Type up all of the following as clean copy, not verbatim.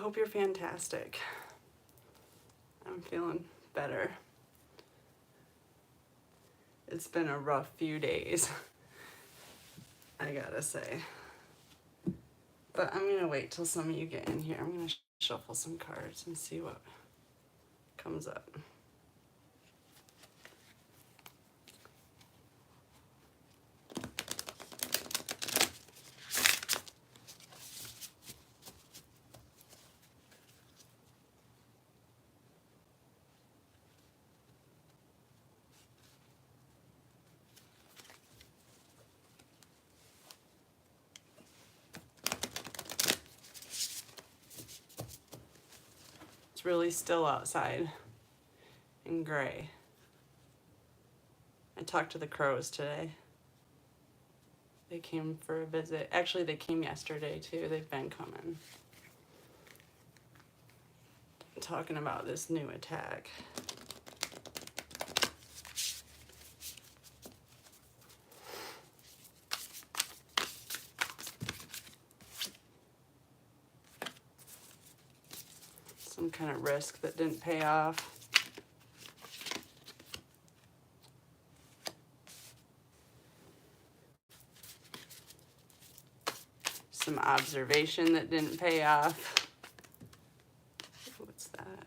hope you're fantastic. I'm feeling better. It's been a rough few days, I gotta say. But I'm gonna wait till some of you get in here. I'm gonna shuffle some cards and see what comes up. It's really still outside and gray. I talked to the crows today. They came for a visit. Actually, they came yesterday too. They've been coming. Talking about this new attack. Some kind of risk that didn't pay off. Some observation that didn't pay off. What's that?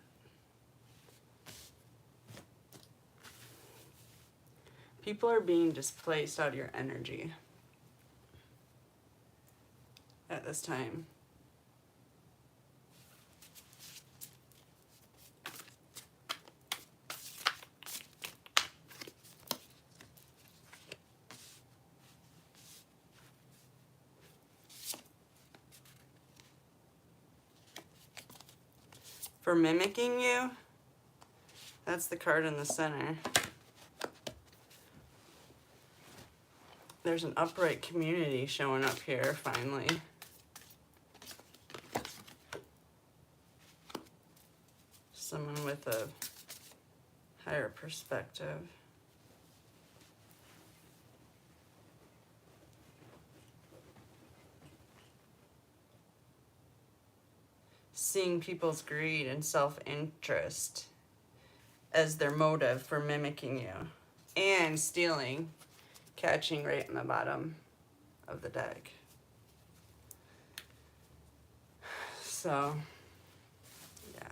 People are being displaced out of your energy at this time. For mimicking you, that's the card in the center. There's an upright community showing up here, finally. Someone with a higher perspective. Seeing people's greed and self-interest as their motive for mimicking you and stealing, catching right in the bottom of the deck. So, yeah.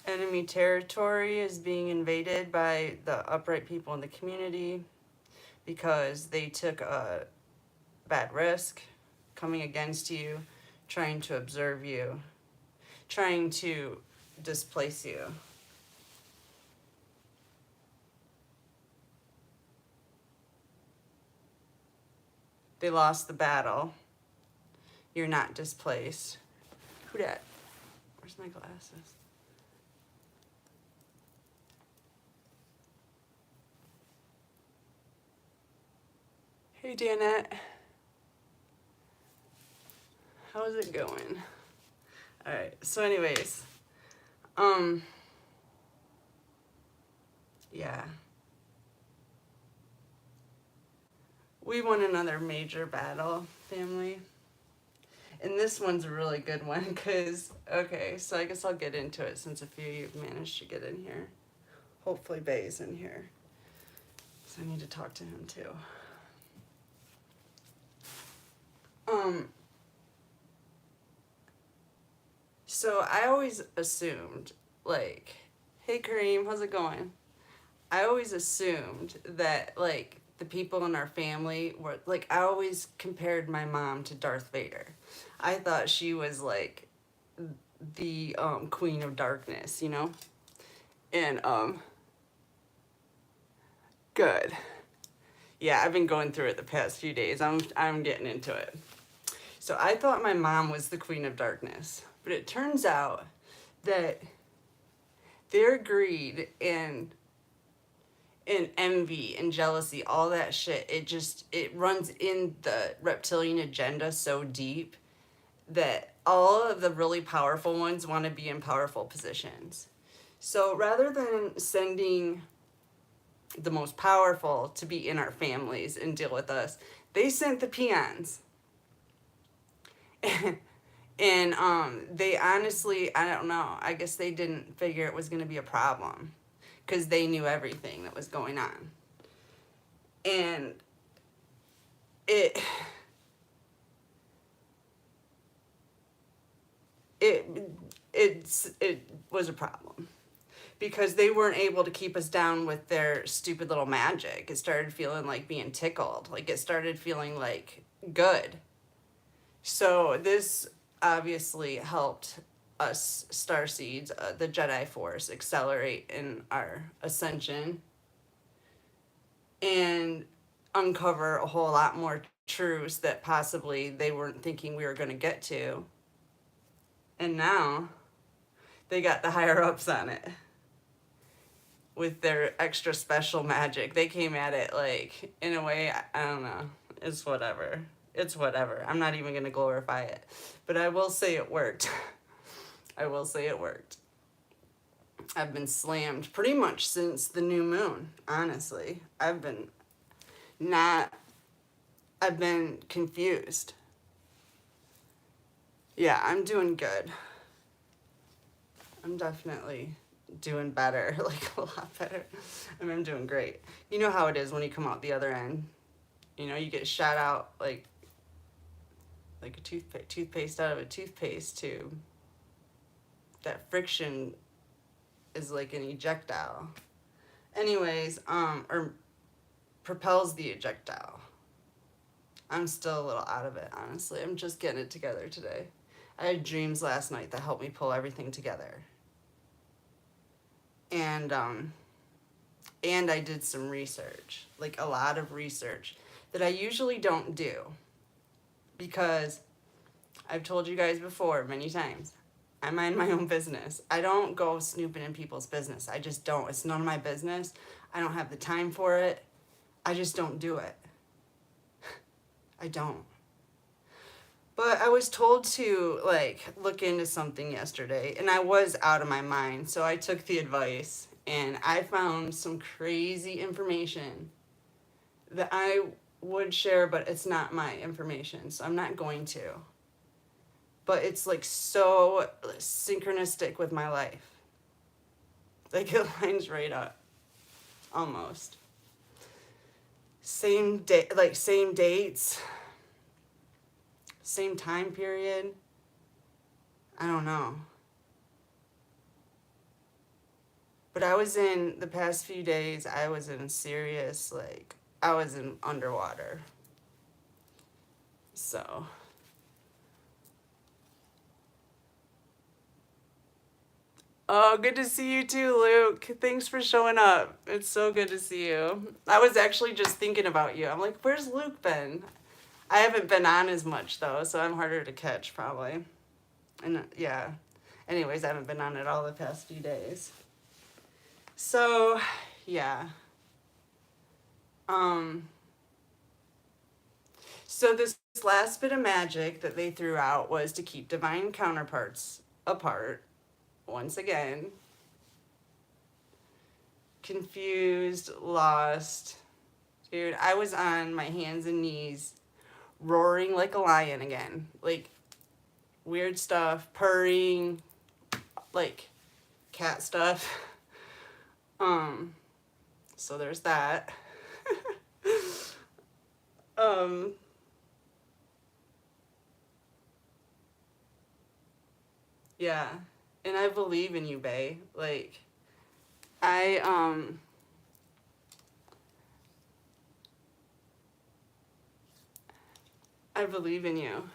Enemy territory is being invaded by the upright people in the community because they took a bad risk coming against you, trying to observe you, trying to displace you. They lost the battle. You're not displaced. Who dat? Where's my glasses? Hey, Danette. How's it going? All right, so anyways, yeah. We won another major battle, family. And this one's a really good one because, okay, so I guess I'll get into it since a few of you have managed to get in here. Hopefully Bay's in here. So I need to talk to him too. So I always assumed, like, hey Kareem, how's it going? I always assumed that, like, the people in our family were, like, I always compared my mom to Darth Vader. I thought she was, like, the queen of darkness, you know? And, good. Yeah, I've been going through it the past few days. I'm getting into it. So I thought my mom was the queen of darkness. But it turns out that their greed and envy and jealousy, all that shit, it runs in the reptilian agenda so deep that all of the really powerful ones want to be in powerful positions. So rather than sending the most powerful to be in our families and deal with us, they sent the peons. And they honestly, I don't know, I guess they didn't figure it was going to be a problem because they knew everything that was going on. And it it it was a problem because they weren't able to keep us down with their stupid little magic. It started feeling like being tickled. Like it started feeling like good. So this obviously helped us starseeds, the Jedi Force, accelerate in our ascension and uncover a whole lot more truths that possibly they weren't thinking we were going to get to. And now they got the higher ups on it with their extra special magic. They came at it like in a way, I don't know. It's whatever. It's whatever. I'm not even going to glorify it. But I will say it worked. I will say it worked. I've been slammed pretty much since the new moon, honestly. I've been confused. Yeah, I'm doing good. I'm definitely doing better, like a lot better. I mean, I'm doing great. You know how it is when you come out the other end. You know, you get shot out like a toothpaste out of a toothpaste tube. That friction is like an ejectile. Anyways, or propels the ejectile. I'm still a little out of it, honestly. I'm just getting it together today. I had dreams last night that helped me pull everything together. And I did some research, like a lot of research that I usually don't do because I've told you guys before many times, I mind my own business. I don't go snooping in people's business. I just don't. It's none of my business. I don't have the time for it. I just don't do it. I don't. But I was told to like look into something yesterday and I was out of my mind. So I took the advice and I found some crazy information that I would share, but it's not my information. So I'm not going to. But it's like so synchronistic with my life. Like it lines right up. Almost. Same day, like same dates, same time period. I don't know. But I was in, the past few days, I was in serious, like, I was in underwater. So. Oh, good to see you too, Luke. Thanks for showing up. It's so good to see you. I was actually just thinking about you. I'm like, where's Luke been? I haven't been on as much, though, so I'm harder to catch, probably. And, yeah. Anyways, I haven't been on it all the past few days. So, yeah. So this last bit of magic that they threw out was to keep divine counterparts apart. Once again. Confused, lost. Dude, I was on my hands and knees roaring like a lion again. Like, weird stuff, purring, like, cat stuff. So there's that. Yeah. And I believe in you, bae. Like, I believe in you.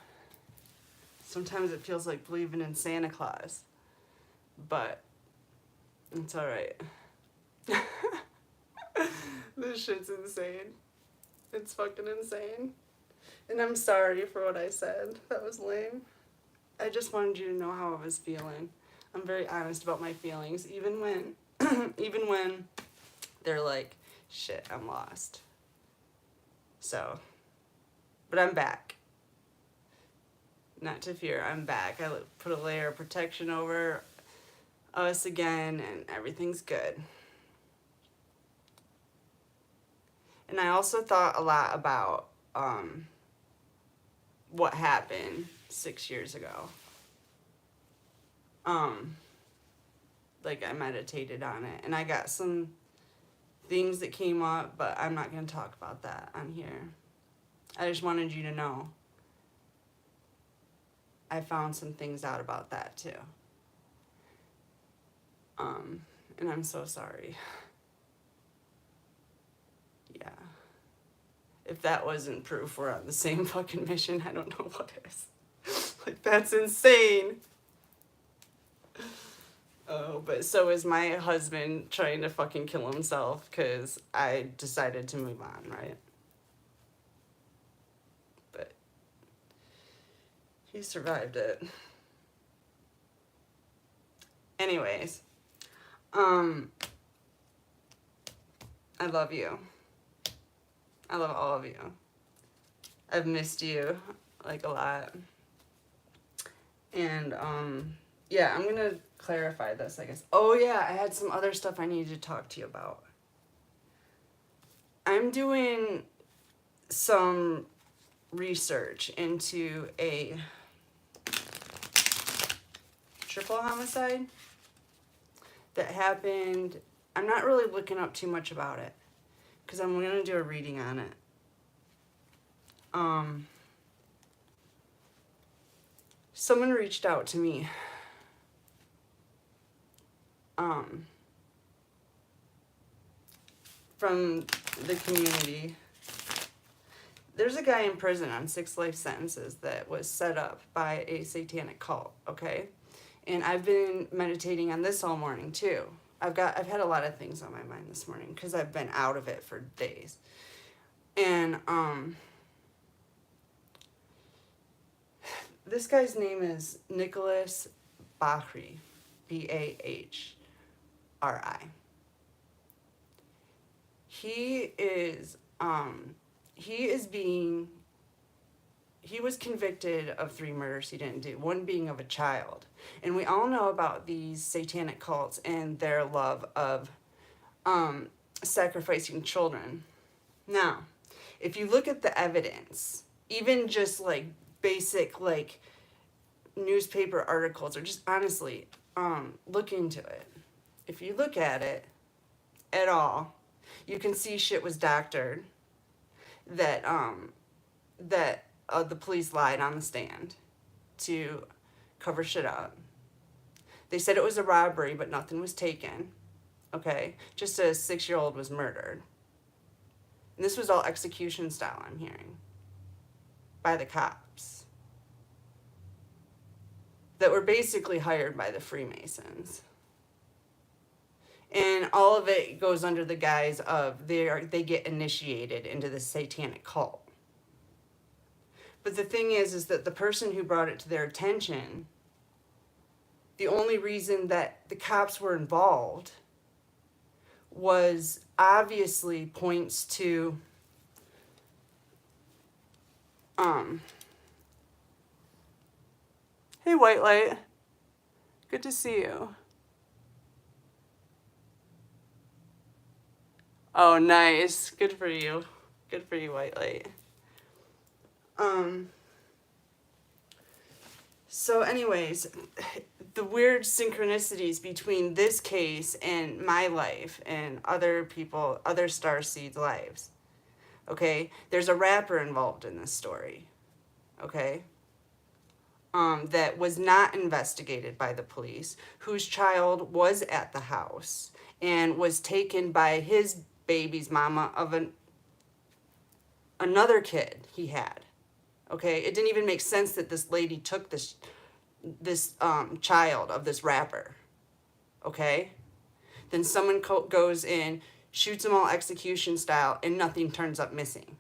Sometimes it feels like believing in Santa Claus. But it's alright. This shit's insane. It's fucking insane. And I'm sorry for what I said. That was lame. I just wanted you to know how I was feeling. I'm very honest about my feelings, even when even when they're like, shit, I'm lost. So, but I'm back. Not to fear, I'm back. I put a layer of protection over us again, and everything's good. And I also thought a lot about what happened 6 years ago. Like, I meditated on it, and I got some things that came up, but I'm not going to talk about that on here. I just wanted you to know I found some things out about that too. And I'm so sorry. Yeah. If that wasn't proof we're on the same fucking mission, I don't know what is. Like, that's insane. Oh, but so is my husband trying to fucking kill himself because I decided to move on, right? But he survived it. Anyways, I love you. I love all of you. I've missed you, like, a lot. And, yeah, I'm gonna clarify this, I guess. Oh, yeah, I had some other stuff I needed to talk to you about. I'm doing some research into a triple homicide that happened. I'm not really looking up too much about it because I'm going to do a reading on it. Someone reached out to me from the community. There's a guy in prison on 6 life sentences that was set up by a satanic cult, okay? And I've been meditating on this all morning too. I've had a lot of things on my mind this morning because I've been out of it for days. And this guy's name is Nicolas Bahri, Bahri. He was convicted of 3 murders he didn't do, one being of a child. And we all know about these satanic cults and their love of sacrificing children. Now, if you look at the evidence, even just like basic like newspaper articles, or just honestly, look into it. If you look at it at all, you can see shit was doctored, that the police lied on the stand to cover shit up. They said it was a robbery, but nothing was taken. Okay? Just a 6-year-old was murdered. And this was all execution style, I'm hearing, by the cops that were basically hired by the Freemasons. And all of it goes under the guise of they get initiated into the satanic cult. But the thing is that the person who brought it to their attention, the only reason that the cops were involved was obviously points to hey, White Light. Good to see you. Oh, nice. Good for you. Good for you, White Light. So anyways, the weird synchronicities between this case and my life and other people, other starseeds' lives. Okay? There's a rapper involved in this story. Okay? That was not investigated by the police, whose child was at the house and was taken by his baby's mama of another kid he had. Okay, it didn't even make sense that this lady took this child of this rapper. Okay, then someone goes in, shoots them all execution style, and nothing turns up missing,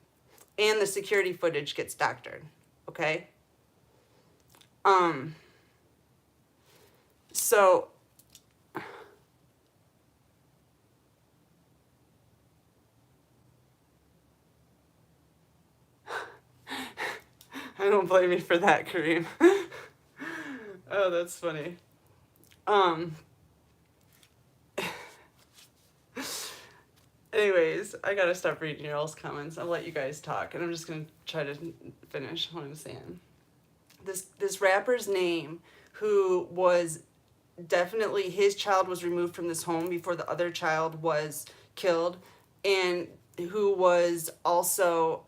and the security footage gets doctored. Okay. So I don't blame you for that, Kareem. Oh, that's funny. Anyways, I gotta stop reading your all's comments. I'll let you guys talk, and I'm just gonna try to finish what I'm saying. This rapper's name, who was definitely, his child was removed from this home before the other child was killed, and who was also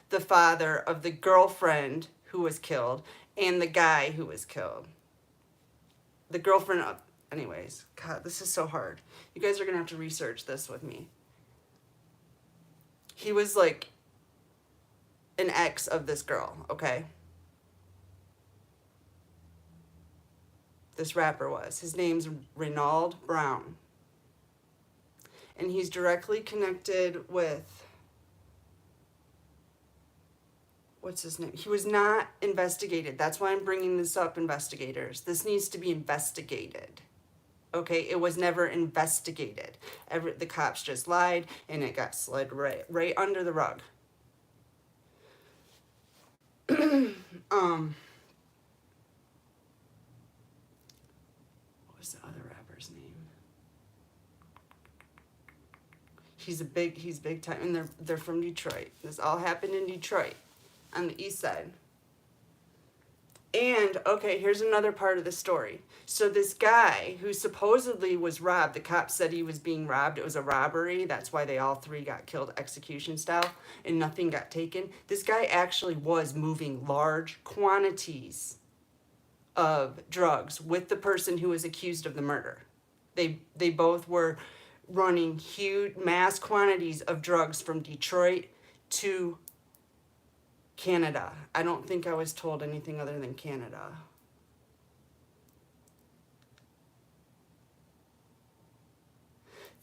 the father of the girlfriend who was killed and the guy who was killed. The girlfriend of, anyways, God, this is so hard. You guys are gonna have to research this with me. He was like an ex of this girl, okay? This rapper was. His name's Renaud Brown. And he's directly connected with, what's his name? He was not investigated. That's why I'm bringing this up, investigators. This needs to be investigated. Okay, it was never investigated. The cops just lied, and it got slid right under the rug. What was the other rapper's name? He's big time, and they're from Detroit. This all happened in Detroit, on the east side. And, okay, here's another part of the story. So this guy who supposedly was robbed, the cops said he was being robbed. It was a robbery. That's why they all three got killed execution style, and nothing got taken. This guy actually was moving large quantities of drugs with the person who was accused of the murder. They both were running huge mass quantities of drugs from Detroit to Canada. I don't think I was told anything other than Canada.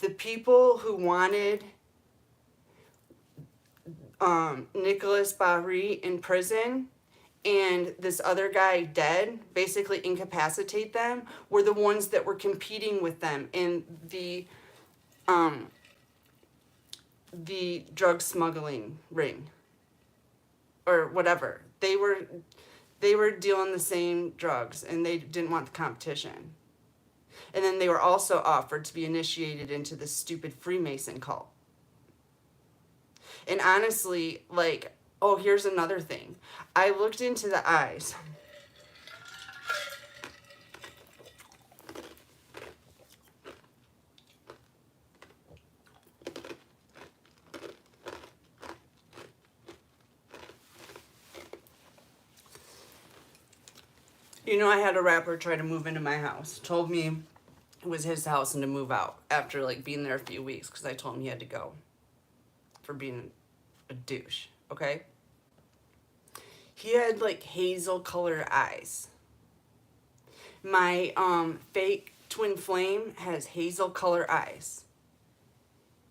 The people who wanted Nicolas Bahri in prison and this other guy dead, basically incapacitate them, were the ones that were competing with them in the drug smuggling ring. Or whatever. They were dealing the same drugs, and they didn't want the competition. And then they were also offered to be initiated into this stupid Freemason cult. And honestly, like, oh, here's another thing. I looked into the eyes. You know, I had a rapper try to move into my house. Told me it was his house and to move out after, like, being there a few weeks because I told him he had to go for being a douche, okay? He had, like, hazel colored eyes. My fake twin flame has hazel color eyes.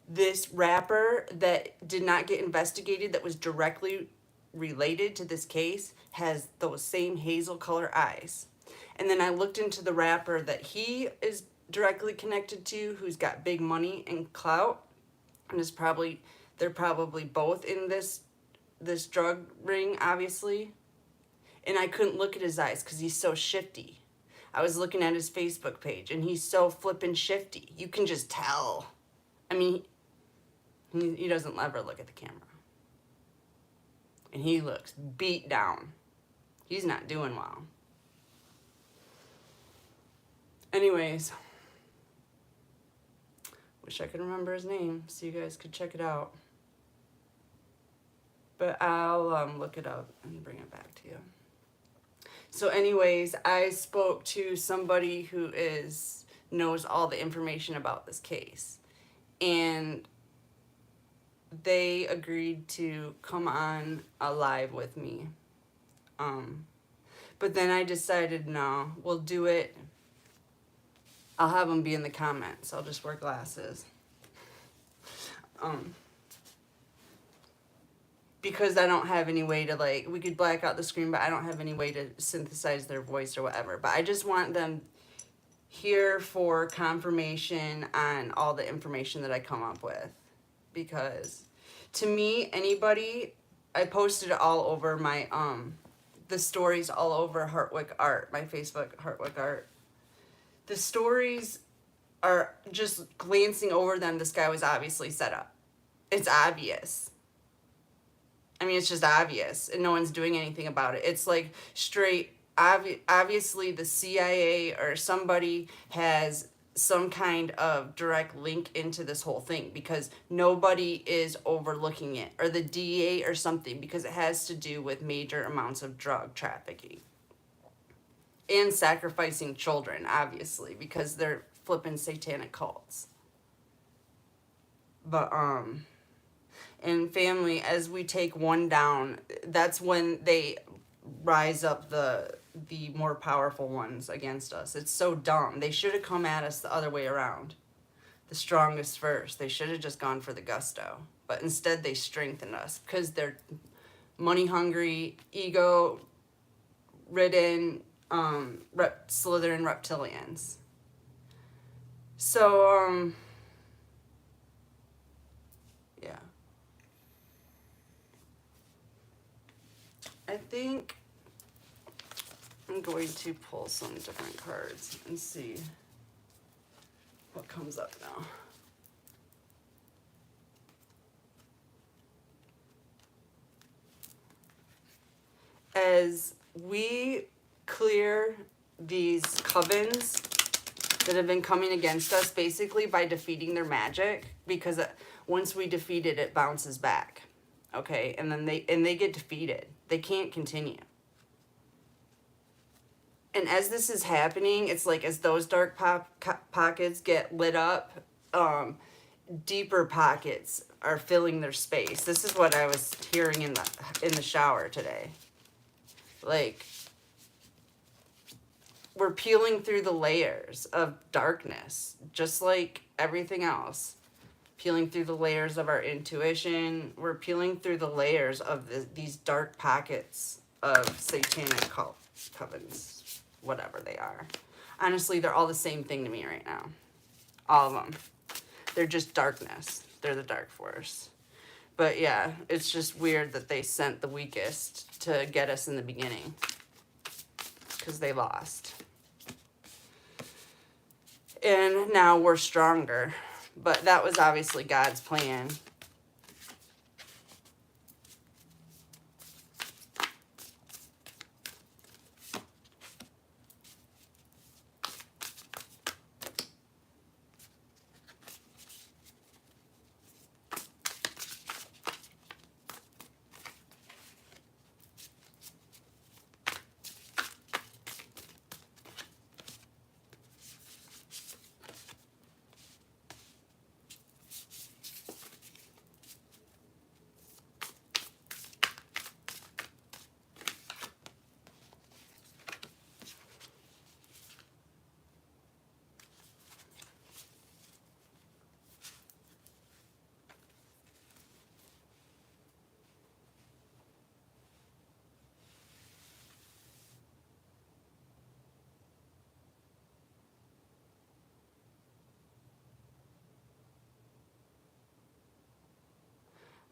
This rapper that did not get investigated, that was directly related to this case, has those same hazel color eyes. And then I looked into the rapper that he is directly connected to, who's got big money and clout, and they're probably both in this drug ring, obviously. And I couldn't look at his eyes because he's so shifty. I was looking at his Facebook page, and he's so flippin' shifty. You can just tell. I mean, he doesn't ever look at the camera. And he looks beat down. He's not doing well. Anyways, wish I could remember his name so you guys could check it out. But I'll look it up and bring it back to you. So anyways, I spoke to somebody who knows all the information about this case. And they agreed to come on a live with me. But then I decided, no, we'll do it. I'll have them be in the comments. I'll just wear glasses. Because I don't have any way to, like, we could black out the screen, but I don't have any way to synthesize their voice or whatever. But I just want them here for confirmation on all the information that I come up with. Because to me, anybody, I posted it all over my, the stories all over Hartwick Art, my Facebook Hartwick Art. The stories are just glancing over them. This guy was obviously set up. It's obvious. I mean, it's just obvious, and no one's doing anything about it. It's like straight, obviously the CIA or somebody has some kind of direct link into this whole thing, because nobody is overlooking it, or the DEA or something, because it has to do with major amounts of drug trafficking and sacrificing children, obviously, because they're flipping satanic cults. But and family, as we take one down, that's when they rise up the more powerful ones against us. It's so dumb. They should have come at us the other way around. The strongest first. They should have just gone for the gusto. But instead they strengthened us because they're money hungry, ego ridden, Slytherin reptilians. So yeah. I think I'm going to pull some different cards and see what comes up now. As we clear these covens that have been coming against us, basically by defeating their magic, because once we defeat it, it bounces back. Okay, and then they get defeated. They can't continue. And as this is happening, it's like as those dark pockets get lit up, deeper pockets are filling their space. This is what I was hearing in the shower today. Like, we're peeling through the layers of darkness, just like everything else. Peeling through the layers of our intuition. We're peeling through the layers of these dark pockets of satanic covens, whatever they are. Honestly, they're all the same thing to me right now. All of them. They're just darkness. They're the dark force. But yeah, it's just weird that they sent the weakest to get us in the beginning, because they lost. And now we're stronger. But that was obviously God's plan.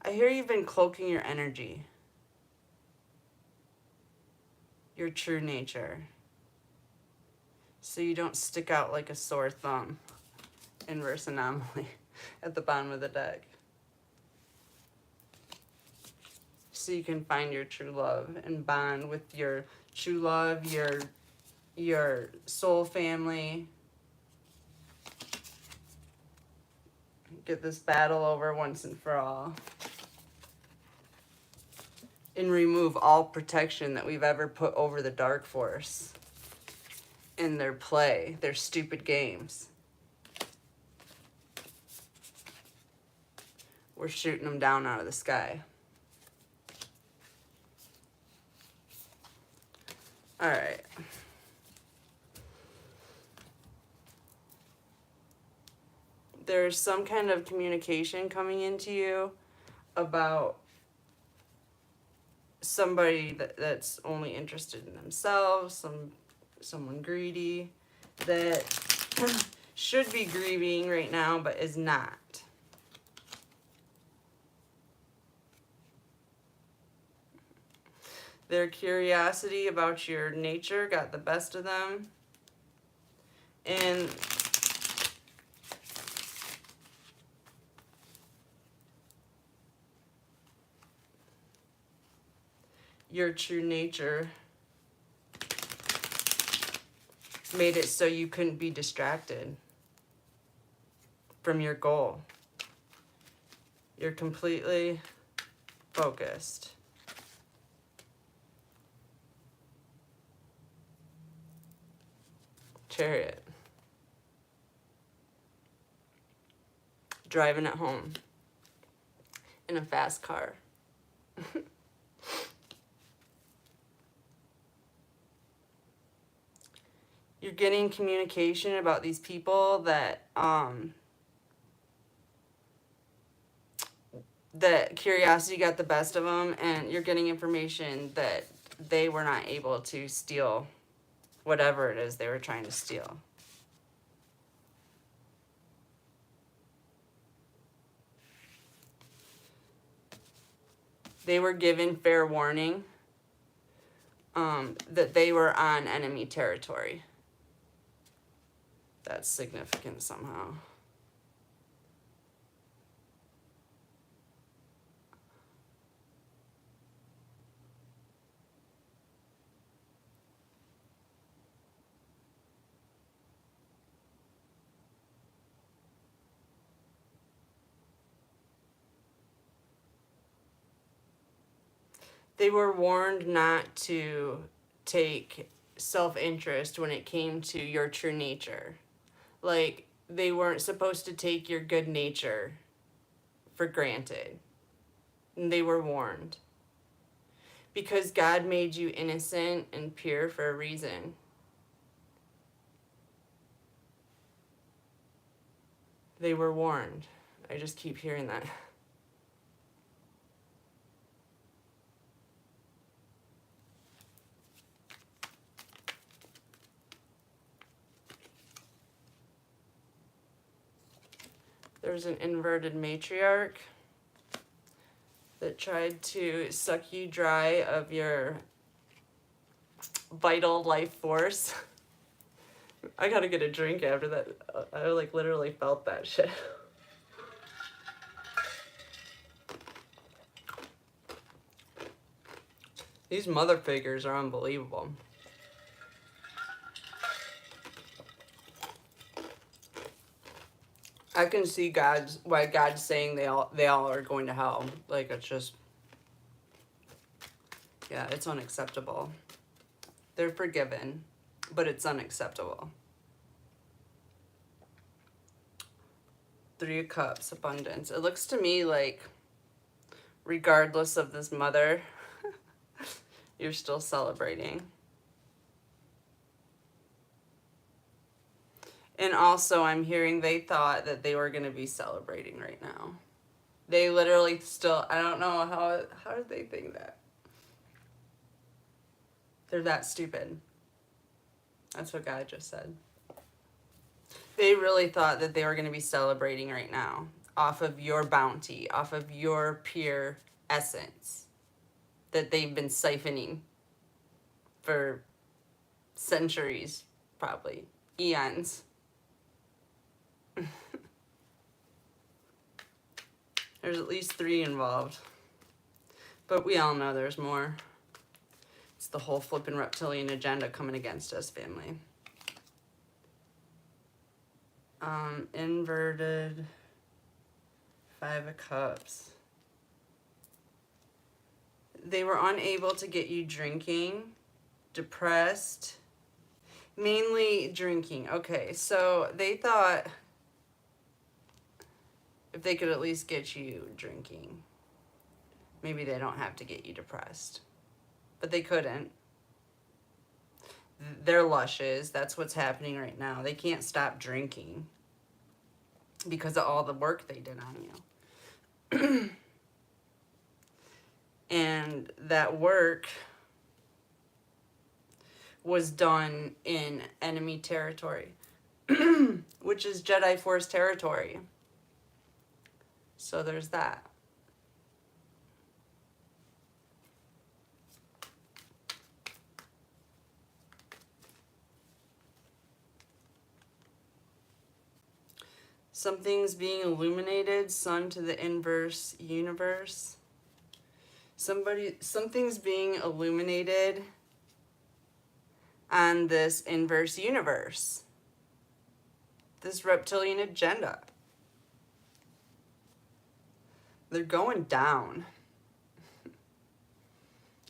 I hear you've been cloaking your energy. Your true nature. So you don't stick out like a sore thumb. Inverse anomaly at the bottom of the deck. So you can find your true love and bond with your true love, your soul family. Get this battle over once and for all. And remove all protection that we've ever put over the dark force in their play, their stupid games. We're shooting them down out of the sky. All right. There's some kind of communication coming into you about somebody that's only interested in themselves, someone greedy that should be grieving right now but is not. Their curiosity about your nature got the best of them. And your true nature made it so you couldn't be distracted from your goal. You're completely focused. Chariot. Driving at home in a fast car. You're getting communication about these people that that curiosity got the best of them, and you're getting information that they were not able to steal whatever it is they were trying to steal. They were given fair warning that they were on enemy territory. That's significant somehow. They were warned not to take self-interest when it came to your true nature. Like, they weren't supposed to take your good nature for granted. And they were warned. Because God made you innocent and pure for a reason. They were warned. I just keep hearing that. There's an inverted matriarch that tried to suck you dry of your vital life force. I gotta get a drink after that. I like literally felt that shit. These mother figures are unbelievable. I can see why God's saying they all are going to hell. Like, it's just, yeah, it's unacceptable. They're forgiven, but it's unacceptable. 3 of Cups, abundance. It looks to me like, regardless of this mother, you're still celebrating. And also, I'm hearing they thought that they were going to be celebrating right now. They literally still, I don't know how did they think that? They're that stupid. That's what God just said. They really thought that they were going to be celebrating right now off of your bounty, off of your pure essence that they've been siphoning for centuries, probably eons. There's at least 3 involved, but we all know there's more. It's the whole flippin' reptilian agenda coming against us, family. Inverted 5 of Cups. They were unable to get you drinking, depressed, mainly drinking. Okay, so they thought if they could at least get you drinking, maybe they don't have to get you depressed. But they couldn't. They're lushes. That's what's happening right now. They can't stop drinking because of all the work they did on you. And that work was done in enemy territory, which is Jedi Force territory. So there's that. Something's being illuminated, sun to the inverse universe. Something's being illuminated on this inverse universe. This reptilian agenda. They're going down.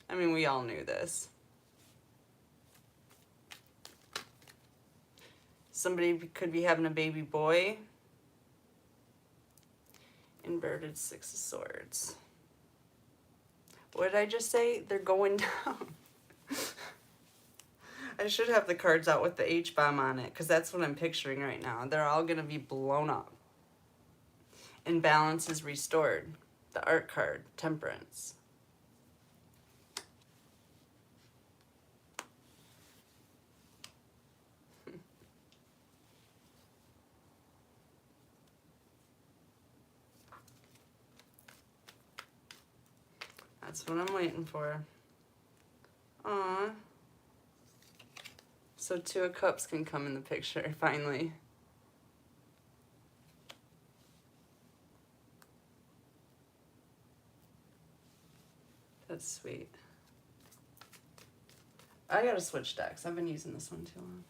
I mean, we all knew this. Somebody could be having a baby boy. Inverted Six of Swords. What did I just say? They're going down. I should have the cards out with the H-bomb on it, because that's what I'm picturing right now. They're all going to be blown up. And balance is restored. The art card, Temperance. That's what I'm waiting for. Aww. So Two of Cups can come in the picture, finally. That's sweet. I gotta switch decks. I've been using this one too long.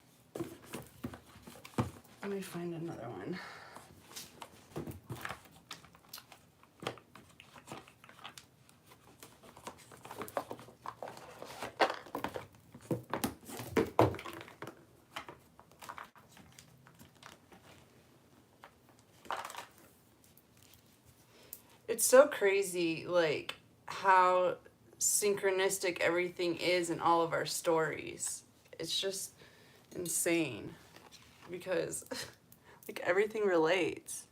Let me find another one. It's so crazy, like, how synchronistic everything is in all of our stories. It's just insane because, like, everything relates.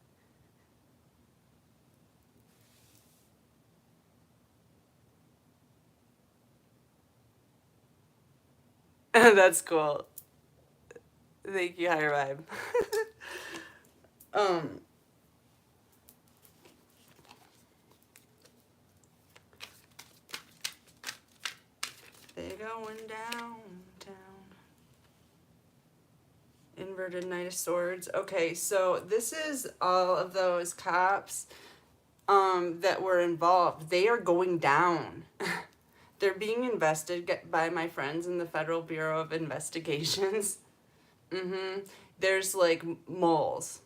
That's cool. Thank you, Higher Vibe. They're going down. Inverted Knight of Swords. Okay, so this is all of those cops that were involved. They are going down. They're being invested by my friends in the Federal Bureau of Investigations. There's like moles.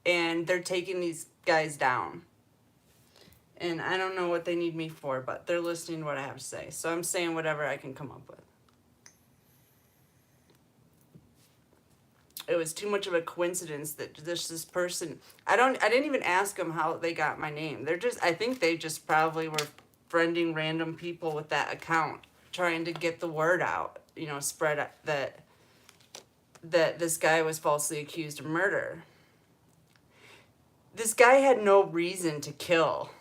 And they're taking these guys down. And I don't know what they need me for, but they're listening to what I have to say. So I'm saying whatever I can come up with. It was too much of a coincidence that this person, I didn't even ask them how they got my name. I think they just probably were friending random people with that account, trying to get the word out, spread that this guy was falsely accused of murder. This guy had no reason to kill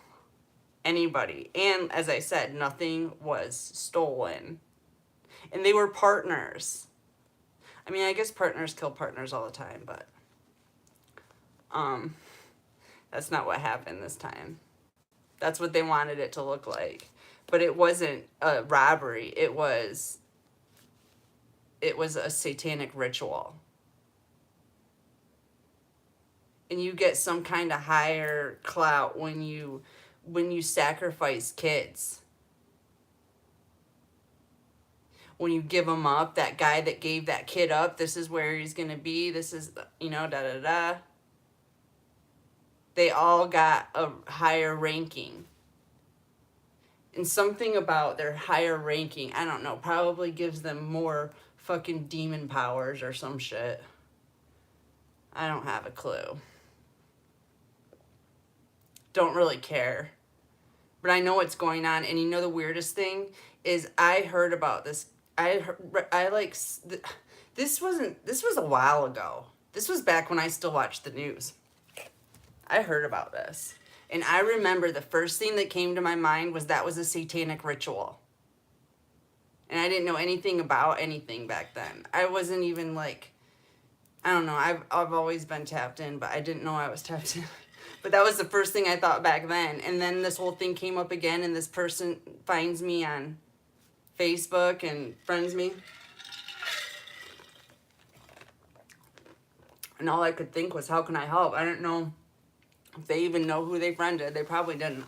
anybody. And as I said, nothing was stolen. And they were partners. I mean, I guess partners kill partners all the time, but that's not what happened this time. That's what they wanted it to look like. But it wasn't a robbery. It was a satanic ritual. And you get some kind of higher clout when you sacrifice kids. When you give them up, that guy that gave that kid up, this is where he's going to be, this is, da-da-da. They all got a higher ranking. And something about their higher ranking, I don't know, probably gives them more fucking demon powers or some shit. I don't have a clue. Don't really care. But I know what's going on. And the weirdest thing is I heard about this. This was a while ago. This was back when I still watched the news. I heard about this. And I remember the first thing that came to my mind was that was a satanic ritual. And I didn't know anything about anything back then. I wasn't even like, I don't know, I've always been tapped in, but I didn't know I was tapped in. But that was the first thing I thought back then. And then this whole thing came up again, and this person finds me on Facebook and friends me. And all I could think was, how can I help? I didn't know if they even know who they friended. They probably didn't.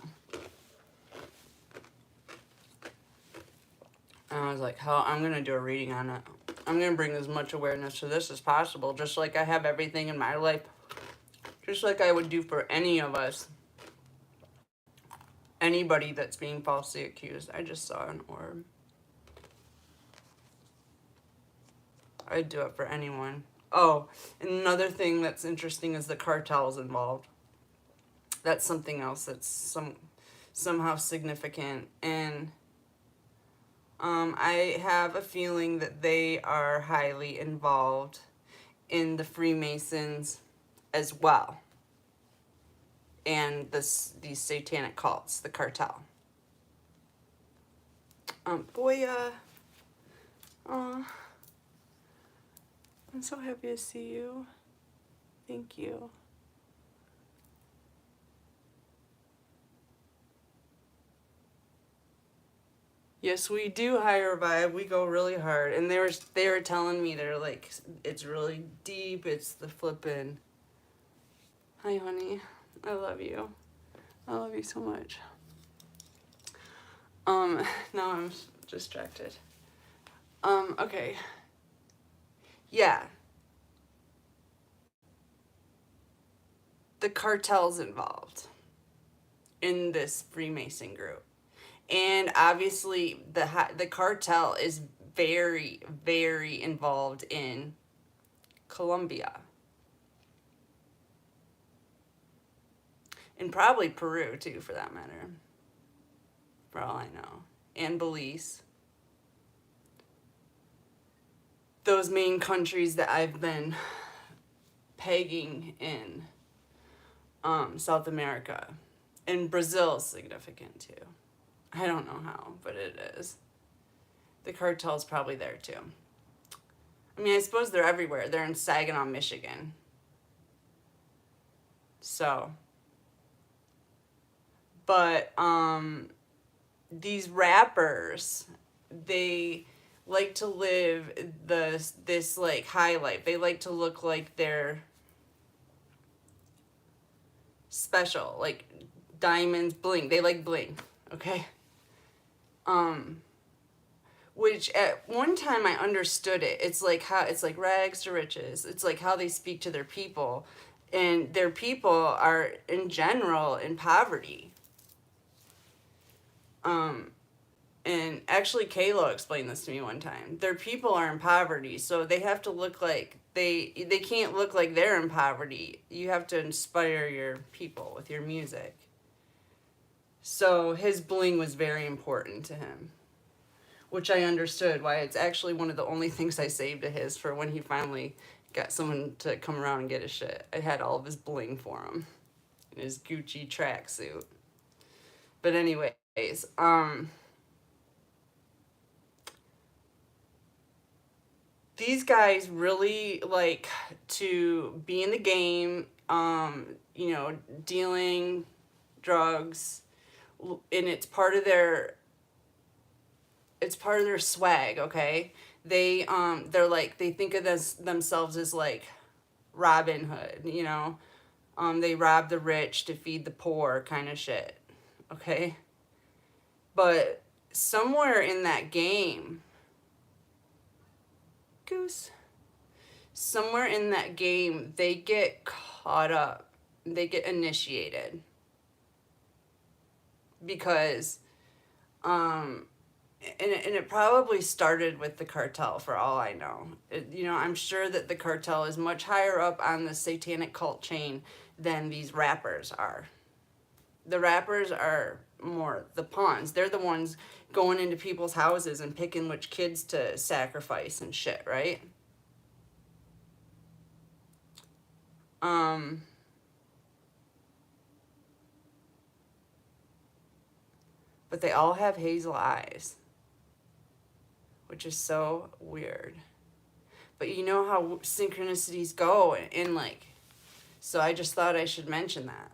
was like, hell, I'm going to do a reading on it. I'm going to bring as much awareness to this as possible, just like I have everything in my life, just like I would do for any of us. Anybody that's being falsely accused. I just saw an orb. I'd do it for anyone. Oh, and another thing that's interesting is the cartels involved. That's something else that's somehow significant. And I have a feeling that they are highly involved in the Freemasons as well. And these satanic cults, the cartel. Boya. I'm so happy to see you. Thank you. Yes, we do higher vibe. We go really hard. And they were telling me, they're like, it's really deep. It's the flippin'. Hi, honey. I love you. I love you so much. Now I'm distracted. Okay. Yeah. The cartel's involved in this Freemason group. And obviously the cartel is very, very involved in Colombia. And probably Peru, too, for that matter. For all I know. And Belize. Those main countries that I've been pegging in South America. And Brazil is significant, too. I don't know how, but it is. The cartel's probably there, too. I mean, I suppose they're everywhere. They're in Saginaw, Michigan. So... But these rappers, they like to live this like high life. They like to look like they're special, like diamonds, bling. They like bling, okay? Which at one time I understood it. It's like rags to riches. It's like how they speak to their people, and their people are in general in poverty. And actually Kayla explained this to me one time. Their people are in poverty, so they have to look like they can't look like they're in poverty. You have to inspire your people with your music. So his bling was very important to him, which I understood why it's actually one of the only things I saved of his for when he finally got someone to come around and get his shit. I had all of his bling for him in his Gucci tracksuit. But anyways, these guys really like to be in the game, dealing drugs, and it's part of their swag, okay? They're like, they think of themselves as like Robin Hood, they rob the rich to feed the poor kind of shit, okay? But somewhere in that game, Goose, somewhere in that game, they get caught up, they get initiated, because and it probably started with the cartel, for all I know. I'm sure that the cartel is much higher up on the satanic cult chain than these rappers are. The rappers are more the pawns. They're the ones going into people's houses and picking which kids to sacrifice and shit, right? But they all have hazel eyes, which is so weird. But you know how synchronicities go, and like, so I just thought I should mention that.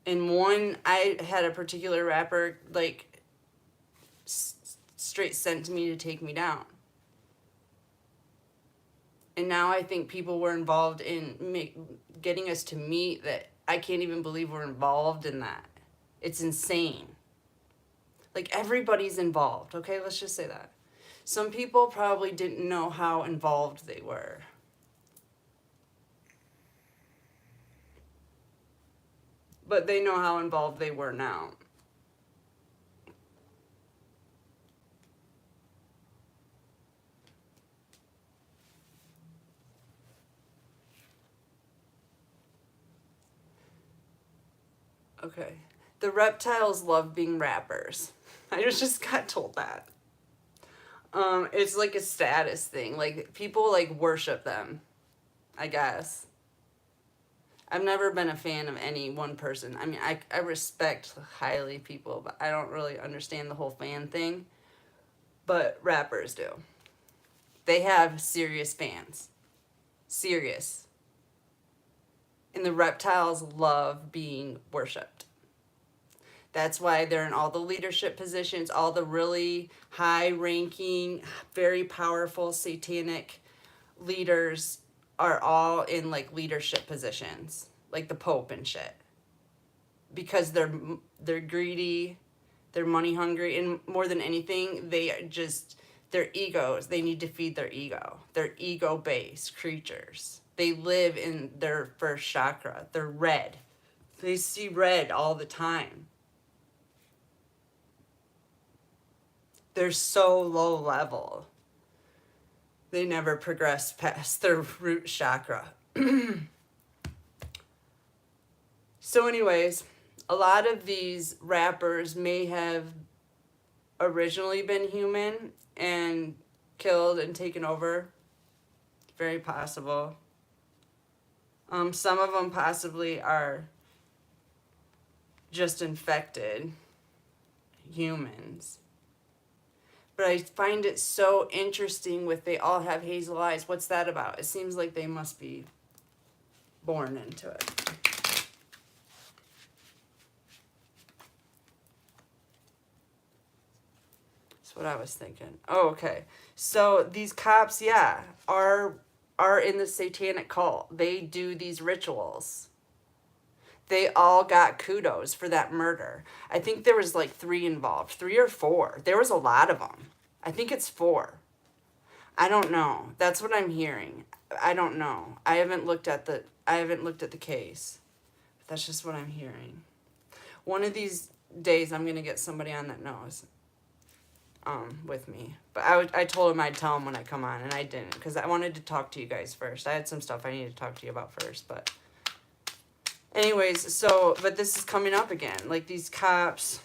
And one, I had a particular rapper, like, straight sent to me to take me down. And now I think people were involved in getting us to meet that I can't even believe we're involved in that. It's insane. Like, everybody's involved, okay? Let's just say that. Some people probably didn't know how involved they were. But they know how involved they were now. Okay. The reptiles love being rappers. I just got told that. It's like a status thing. Like, people, like, worship them, I guess. I've never been a fan of any one person. I mean, I respect highly people, but I don't really understand the whole fan thing. But rappers do. They have serious fans. Serious. And the reptiles love being worshipped. That's why they're in all the leadership positions, all the really high ranking, very powerful satanic leaders are all in like leadership positions, like the Pope and shit. Because they're greedy, they're money hungry, and more than anything, their egos, they need to feed their ego. They're ego-based creatures. They live in their first chakra. They're red. They see red all the time. They're so low level. They never progress past their root chakra. So anyways, a lot of these rappers may have originally been human and killed and taken over. Very possible. Some of them possibly are just infected humans. But I find it so interesting with they all have hazel eyes. What's that about? It seems like they must be born into it. That's what I was thinking. Oh, okay. So these cops, yeah, are in the satanic cult. They do these rituals. They all got kudos for that murder. I think there was like 3 involved, 3 or 4. There was a lot of them. I think it's 4. I don't know. That's what I'm hearing. I don't know. I haven't looked at the case. But that's just what I'm hearing. One of these days I'm going to get somebody on that knows with me. But I told him I'd tell him when I come on, and I didn't because I wanted to talk to you guys first. I had some stuff I needed to talk to you about first, but anyways, so, but this is coming up again. Like, these cops.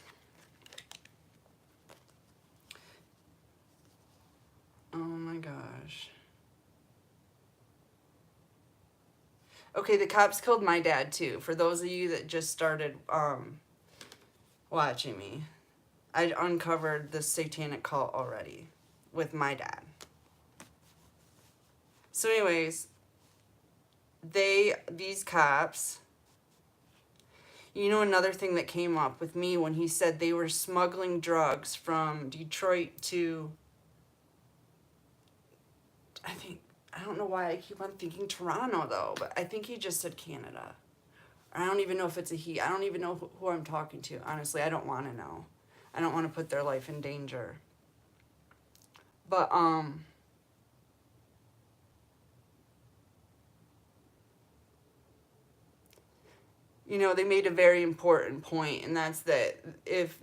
Oh my gosh. Okay, the cops killed my dad too. For those of you that just started watching me, I uncovered the satanic cult already with my dad. So anyways, these cops, you know, another thing that came up with me when he said they were smuggling drugs from Detroit to, I don't know why I keep on thinking Toronto though, but I think he just said Canada. I don't even know if it's a he. I don't even know who I'm talking to. Honestly, I don't want to know. I don't want to put their life in danger. But, you know, they made a very important point, and that's that if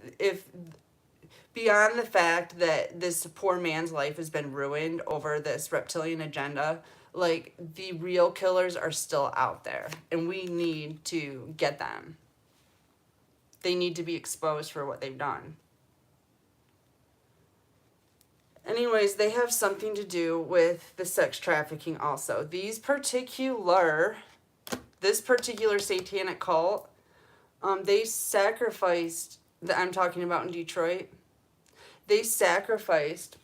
beyond the fact that this poor man's life has been ruined over this reptilian agenda, like, the real killers are still out there, and we need to get them. They need to be exposed for what they've done. Anyways, they have something to do with the sex trafficking also. This particular satanic cult, they sacrificed, that I'm talking about in Detroit, they sacrificed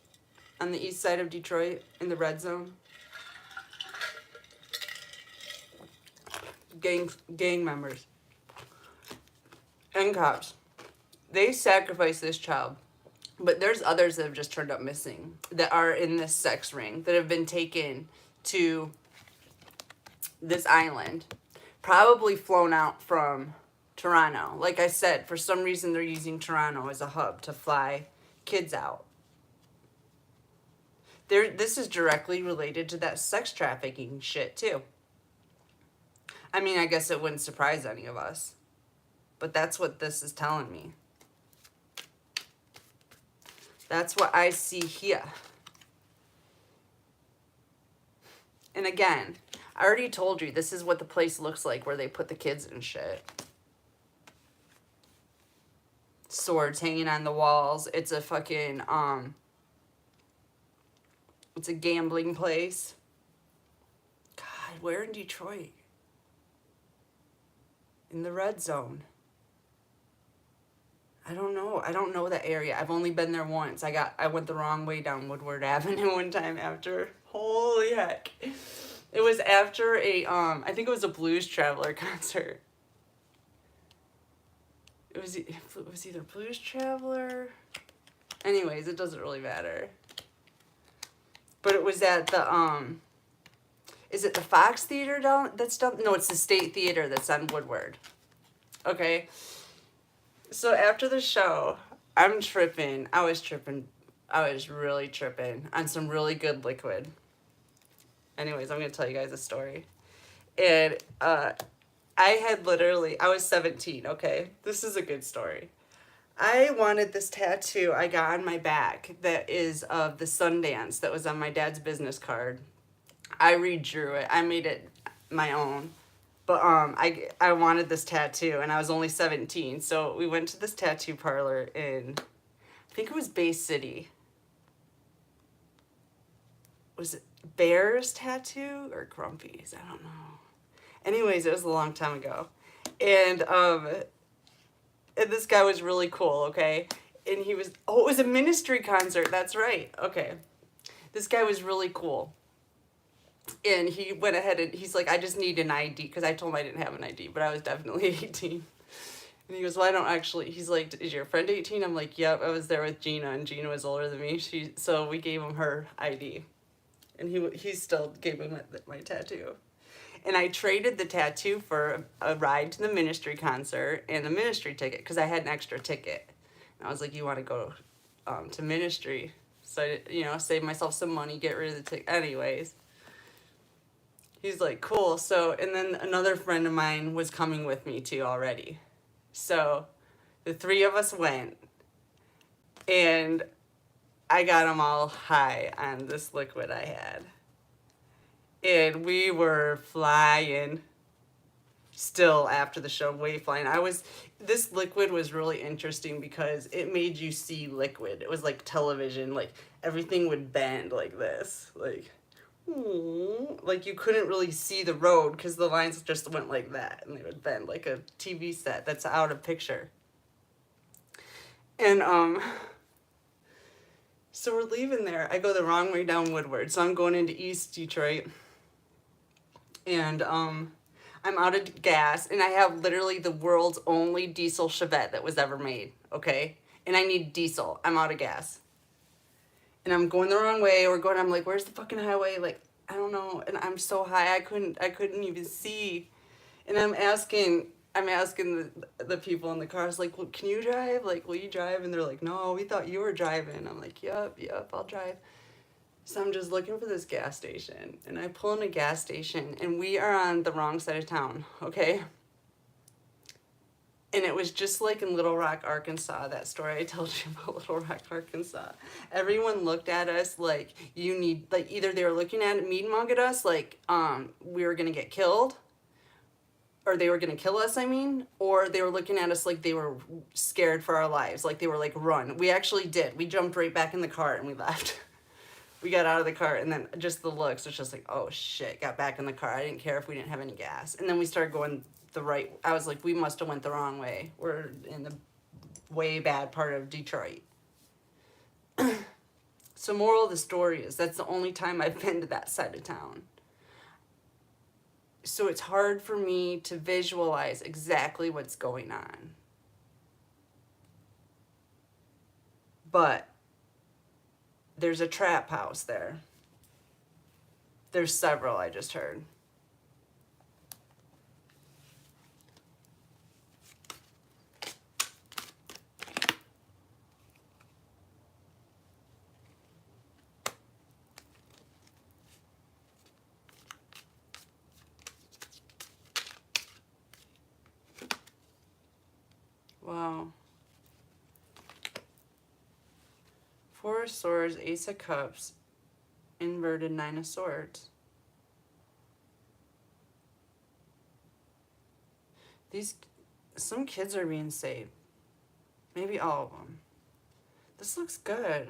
on the east side of Detroit in the red zone, gang members and cops. They sacrificed this child. But there's others that have just turned up missing that are in this sex ring that have been taken to this island, probably flown out from Toronto. Like I said, for some reason they're using Toronto as a hub to fly kids out. This is directly related to that sex trafficking shit too. I mean, I guess it wouldn't surprise any of us. But that's what this is telling me. That's what I see here. And again, I already told you this is what the place looks like where they put the kids and shit. Swords hanging on the walls. It's a fucking, it's a gambling place. God, where in Detroit? In the red zone. I don't know. I don't know that area. I've only been there once. I went the wrong way down Woodward Avenue one time after. Holy heck. It was after a, I think it was a Blues Traveler concert. It was either Blues Traveler. Anyways, it doesn't really matter. But it was at the, is it the Fox Theater that's down? No, it's the State Theater that's on Woodward. Okay. So after the show, I'm tripping. I was really tripping on some really good liquid. Anyways, I'm going to tell you guys a story. And I was 17, okay? This is a good story. I wanted this tattoo I got on my back that is of the Sundance that was on my dad's business card. I redrew it. I made it my own. But I wanted this tattoo, and I was only 17. So we went to this tattoo parlor in, I think it was Bay City. Was it Bear's Tattoo or Grumpy's? I don't know. Anyways, it was a long time ago. And this guy was really cool, okay? And it was a Ministry concert. That's right. Okay. This guy was really cool. And he went ahead and he's like, I just need an ID, because I told him I didn't have an ID, but I was definitely 18. And he goes, well, I don't actually, he's like, is your friend 18? I'm like, yep, I was there with Gina, and Gina was older than me. So we gave him her ID. And he still gave me my tattoo. And I traded the tattoo for a ride to the Ministry concert and the Ministry ticket, because I had an extra ticket. And I was like, you want to go to Ministry? So I, save myself some money, get rid of the ticket. Anyways. He's like, cool. So, and then another friend of mine was coming with me too already. So the three of us went, and I got them all high on this liquid I had. And we were flying still after the show, way flying. This liquid was really interesting because it made you see liquid. It was like television, like everything would bend like this, like you couldn't really see the road because the lines just went like that, and they would bend like a TV set that's out of picture. And so we're leaving there. I go the wrong way down Woodward, so I'm going into East Detroit, and I'm out of gas, and I have literally the world's only diesel Chevette that was ever made, okay? And I need diesel. I'm out of gas. And I'm going the wrong way. I'm like, where's the fucking highway? Like, I don't know. And I'm so high, I couldn't even see. And I'm asking the people in the car, I was like, well, can you drive? Like, will you drive? And they're like, no, we thought you were driving. I'm like, yep, I'll drive. So I'm just looking for this gas station. And I pull in a gas station, and we are on the wrong side of town, okay? And it was just like in Little Rock, Arkansas, that story I told you about Little Rock, Arkansas. Everyone looked at us like either they were looking at mean mug at us like we were going to get killed, or they were going to kill us, or they were looking at us like they were scared for our lives, like they were like, run. We actually did. We jumped right back in the car and we left. We got out of the car, and then just the looks, it's just like, oh shit, got back in the car. I didn't care if we didn't have any gas. And then we started going I was like, we must have went the wrong way. We're in the way bad part of Detroit. So moral of the story is that's the only time I've been to that side of town. So it's hard for me to visualize exactly what's going on. But there's a trap house there. There's several, I just heard. of Swords, Ace of Cups, inverted Nine of Swords. Some kids are being saved. Maybe all of them. This looks good.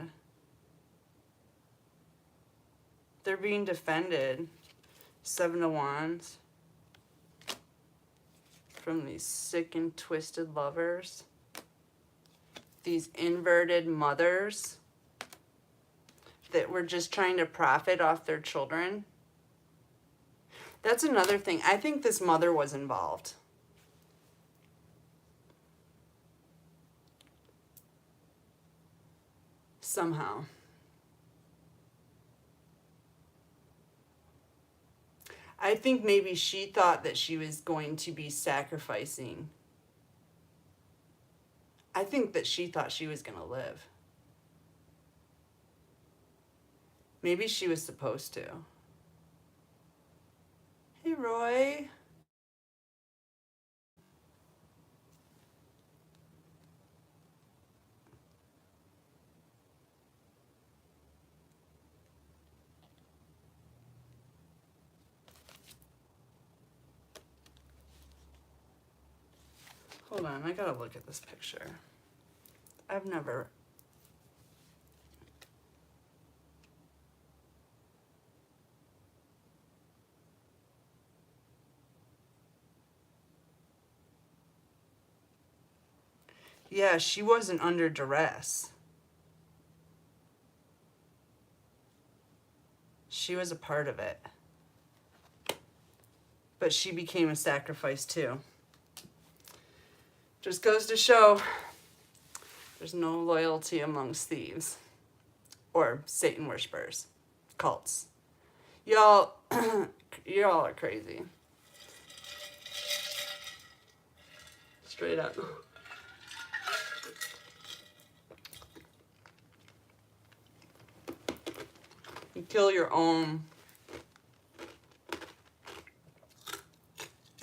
They're being defended. Seven of Wands. From these sick and twisted lovers. These inverted mothers that were just trying to profit off their children. That's another thing. I think this mother was involved. Somehow. I think maybe she thought that she was going to be sacrificing. I think that she thought she was going to live. Maybe she was supposed to. Hey, Roy. Hold on, I gotta look at this picture. I've never... Yeah, she wasn't under duress. She was a part of it. But she became a sacrifice too. Just goes to show there's no loyalty amongst thieves or Satan worshipers, cults. Y'all are crazy. Straight up. You kill your own.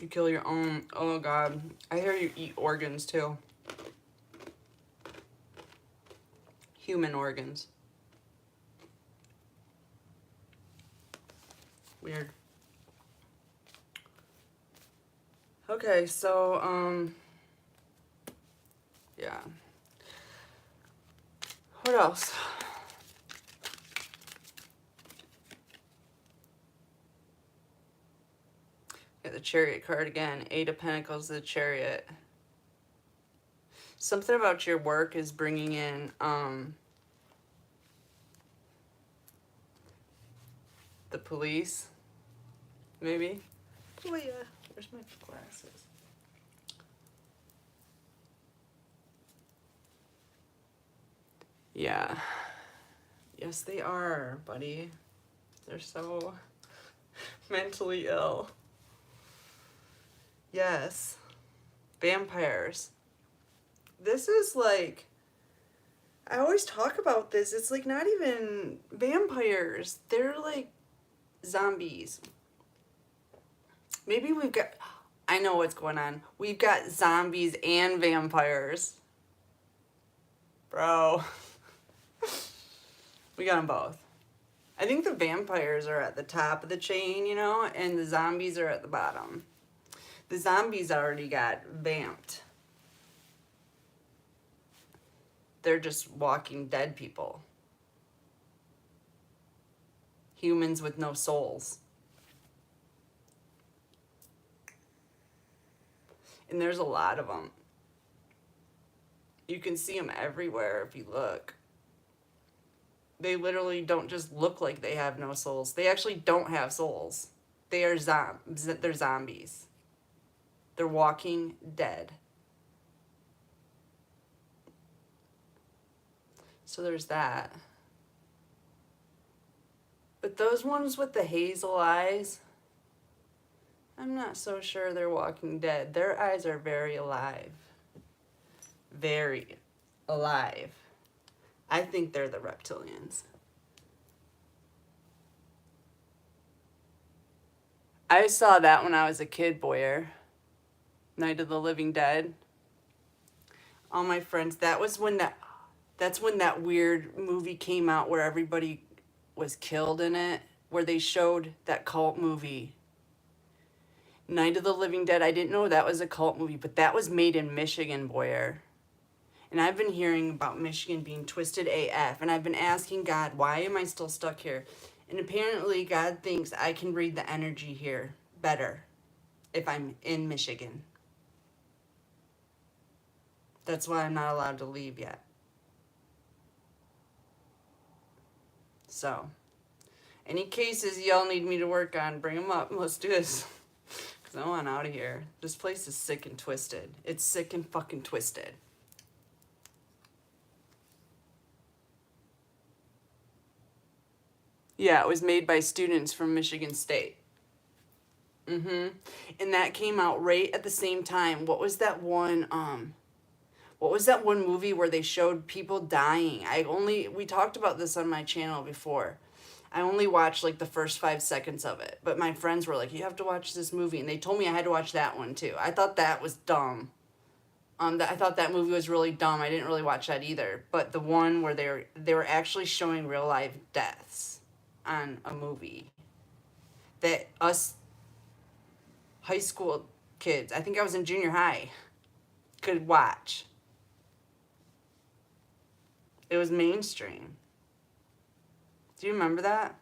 You kill your own. Oh God. I hear you eat organs too. Human organs. Weird. Okay, so, yeah. What else? Get the Chariot card again. Eight of Pentacles, the Chariot. Something about your work is bringing in, the police, maybe. Oh yeah, where's my glasses? Yeah. Yes, they are, buddy. They're so mentally ill. Yes. Vampires. This is like, I always talk about this. It's like not even vampires. They're like zombies. Maybe we've got, I know what's going on. We've got zombies and vampires. Bro. We got them both. I think the vampires are at the top of the chain, you know, and the zombies are at the bottom. The zombies already got vamped. They're just walking dead people. Humans with no souls. And there's a lot of them. You can see them everywhere if you look. They literally don't just look like they have no souls. They actually don't have souls. They are they're zombies. They're walking dead. So there's that. But those ones with the hazel eyes, I'm not so sure they're walking dead. Their eyes are very alive. Very alive. I think they're the reptilians. I saw that when I was a kid, Boyer. Night of the Living Dead. All my friends, that was when That's when that weird movie came out where everybody was killed in it, where they showed that cult movie, Night of the Living Dead. I didn't know that was a cult movie, but that was made in Michigan, Boyer. And I've been hearing about Michigan being twisted AF, and I've been asking God, why am I still stuck here? And apparently, God thinks I can read the energy here better if I'm in Michigan. That's why I'm not allowed to leave yet. So, any cases y'all need me to work on, bring them up. Let's do this. Because I want out of here. This place is sick and twisted. It's sick and fucking twisted. Yeah, it was made by students from Michigan State. Mm-hmm. And that came out right at the same time. What was that one movie where they showed people dying? We talked about this on my channel before. I only watched like the first 5 seconds of it, but my friends were like, "You have to watch this movie," and they told me I had to watch that one too. I thought that was dumb. I thought that movie was really dumb. I didn't really watch that either. But the one where they were actually showing real life deaths on a movie that us high school kids, I think I was in junior high, could watch. It was mainstream. Do you remember that?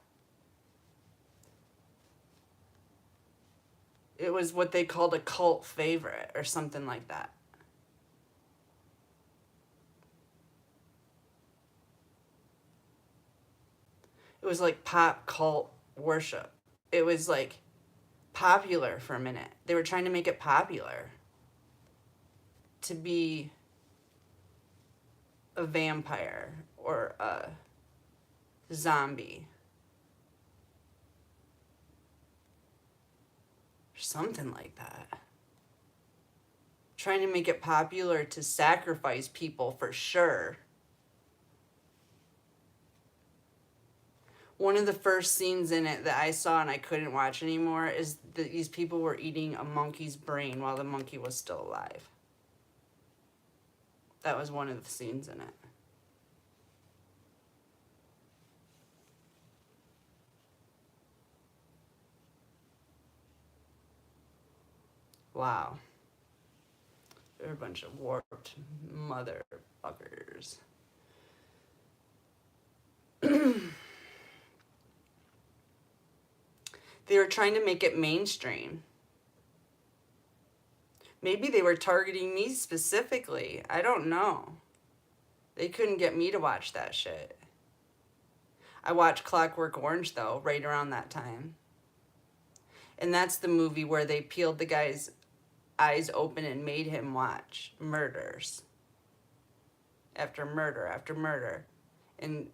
It was what they called a cult favorite or something like that. It was like pop cult worship. It was like popular for a minute. They were trying to make it popular to be a vampire or a zombie or something like that. Trying to make it popular to sacrifice people for sure. One of the first scenes in it that I saw and I couldn't watch anymore is that these people were eating a monkey's brain while the monkey was still alive. That was one of the scenes in it. Wow. They're a bunch of warped motherfuckers. They were trying to make it mainstream. Maybe they were targeting me specifically. I don't know. They couldn't get me to watch that shit. I watched Clockwork Orange, though, right around that time. And that's the movie where they peeled the guy's eyes open and made him watch murders after murder after murder. And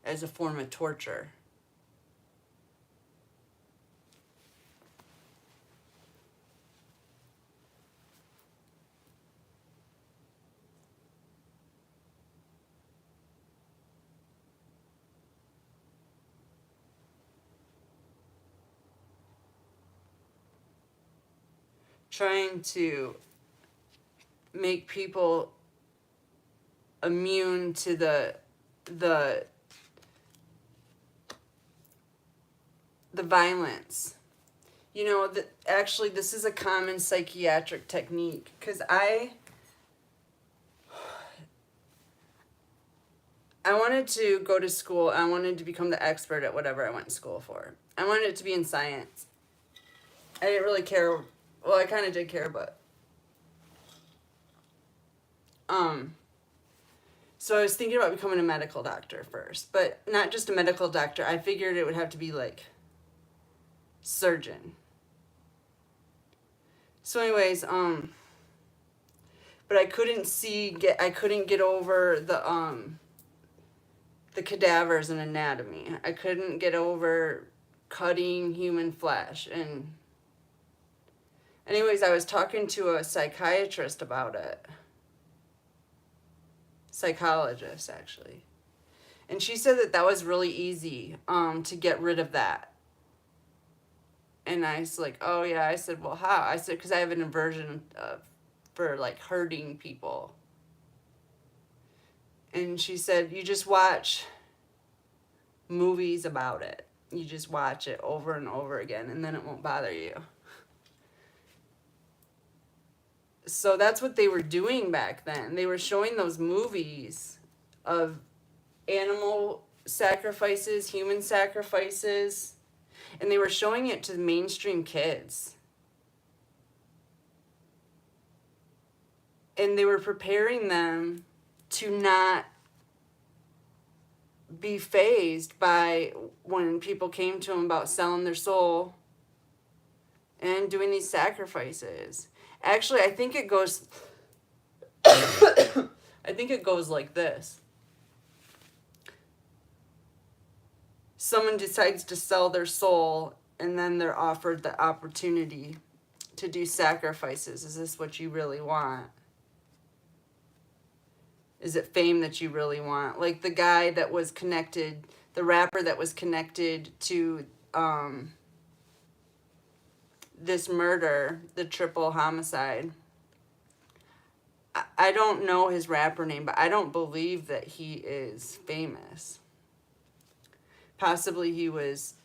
as a form of torture. Trying to make people immune to the violence. You know, actually this is a common psychiatric technique because I wanted to go to school. I wanted to become the expert at whatever I went to school for. I wanted it to be in science. I didn't really care. Well, I kind of did care, but so I was thinking about becoming a medical doctor first, but not just a medical doctor. I figured it would have to be like surgeon. So anyways, but I couldn't get over the cadavers and anatomy. I couldn't get over cutting human flesh. And anyways, I was talking to a psychiatrist about it. Psychologist, actually. And she said that was really easy to get rid of that. And I was like, oh yeah. I said, well, how? I said, because I have an aversion for like hurting people. And she said, you just watch movies about it. You just watch it over and over again, and then it won't bother you. So that's what they were doing back then. They were showing those movies of animal sacrifices, human sacrifices, and they were showing it to mainstream kids. And they were preparing them to not be fazed by when people came to them about selling their soul and doing these sacrifices. Actually, I think it goes I think it goes like this. Someone decides to sell their soul, and then they're offered the opportunity to do sacrifices. Is this what you really want? Is it fame that you really want? Like the guy that was connected, the rapper that was connected to this murder, the triple homicide. I don't know his rapper name, but I don't believe that he is famous. Possibly he was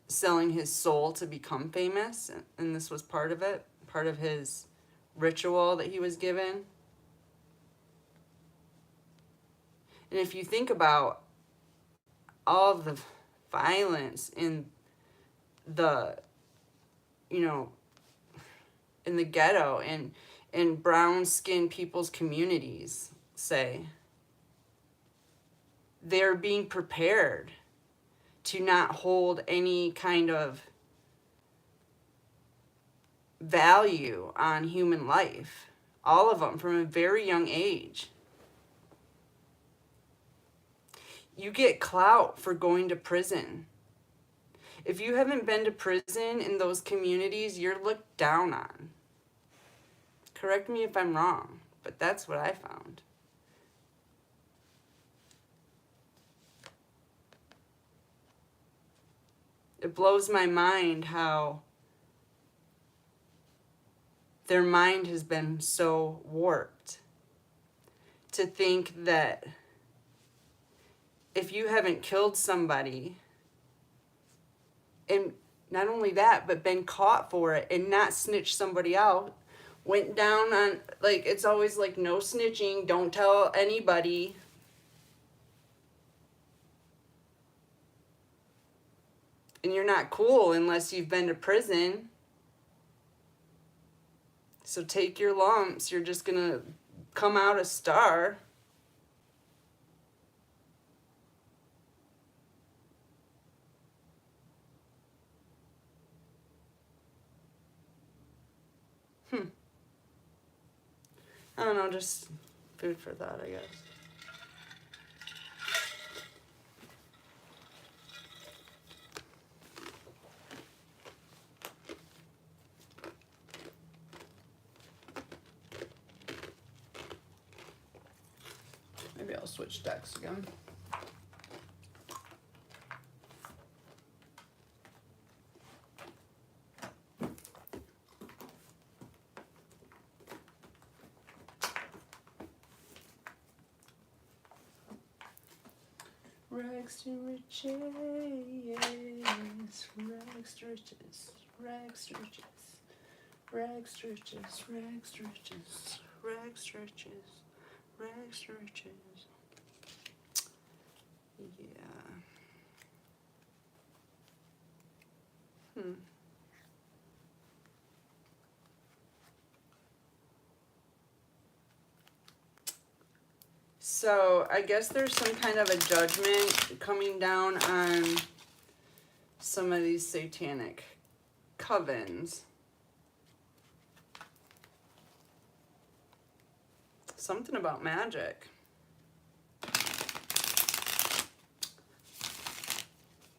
selling his soul to become famous, and this was part of it, part of his ritual that he was given. And if you think about all of the violence in the, you know, in the ghetto and in brown-skinned people's communities, say, they're being prepared to not hold any kind of value on human life. All of them, from a very young age. You get clout for going to prison. If you haven't been to prison in those communities, you're looked down on. Correct me if I'm wrong, but that's what I found. It blows my mind how their mind has been so warped to think that if you haven't killed somebody, and not only that, but been caught for it and not snitched somebody out, went down on, like, it's always like no snitching, don't tell anybody. And you're not cool unless you've been to prison. So take your lumps, you're just gonna come out a star. I don't know, just food for thought, I guess. Maybe I'll switch decks again. Rags to riches, rags to riches, rags to riches, rags to riches, rags to riches, rags to riches, rags to riches. Yeah. So I guess there's some kind of a judgment coming down on some of these satanic covens. Something about magic.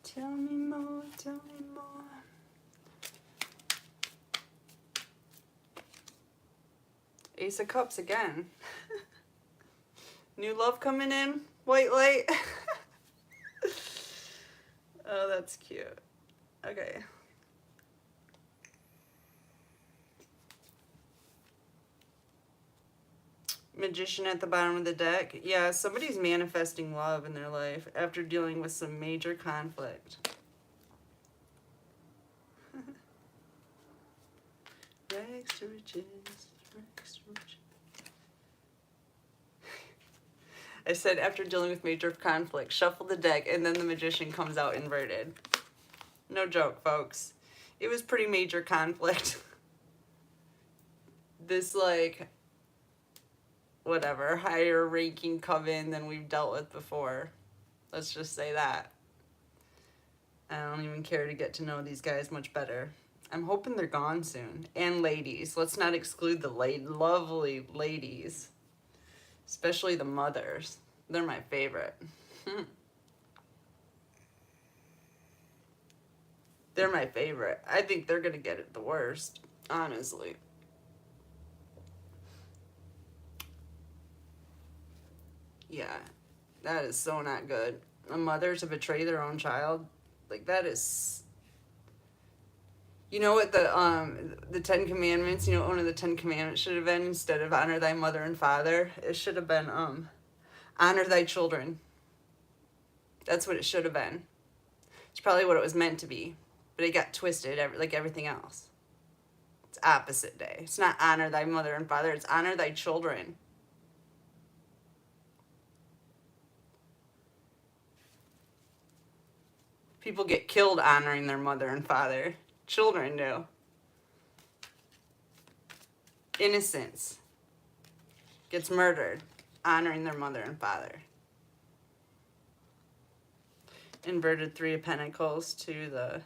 Tell me more, tell me more. Ace of Cups again. New love coming in, white light. Oh, that's cute. Okay. Magician at the bottom of the deck. Yeah, somebody's manifesting love in their life after dealing with some major conflict. Rags to riches, rags to riches. I said after dealing with major conflict, shuffle the deck, and then the Magician comes out inverted. No joke, folks. It was pretty major conflict. This, like, whatever, higher ranking coven than we've dealt with before. Let's just say that. I don't even care to get to know these guys much better. I'm hoping they're gone soon. And ladies. Let's not exclude the lovely ladies. Especially the mothers. They're my favorite. They're my favorite. I think they're going to get it the worst, honestly. Yeah, that is so not good. A mother to betray their own child, like, that is... You know what the Ten Commandments, you know what one of the 10 Commandments should have been instead of honor thy mother and father? It should have been honor thy children. That's what it should have been. It's probably what it was meant to be, but it got twisted like everything else. It's opposite day. It's not honor thy mother and father, it's honor thy children. People get killed honoring their mother and father. Children do. Innocence gets murdered honoring their mother and father. Inverted 3 of Pentacles to the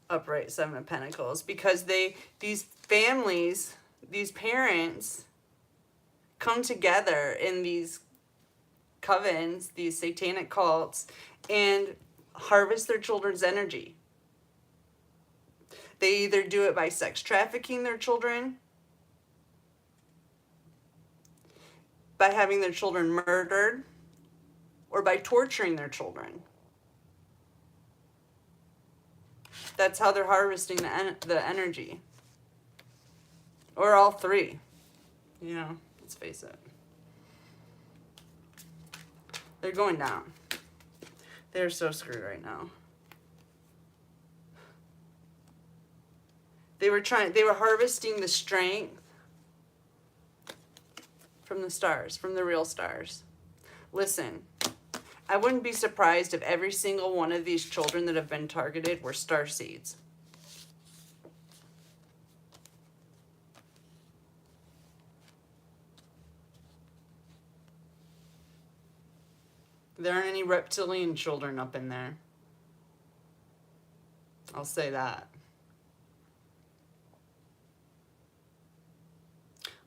upright 7 of Pentacles. Because these families, these parents, come together in these covens, these satanic cults, and harvest their children's energy. They either do it by sex trafficking their children, by having their children murdered, or by torturing their children. That's how they're harvesting the energy. Or all 3. You know, let's face it. They're going down. They're so screwed right now. They were harvesting the strength from the stars, from the real stars. Listen, I wouldn't be surprised if every single one of these children that have been targeted were star seeds. There aren't any reptilian children up in there. I'll say that.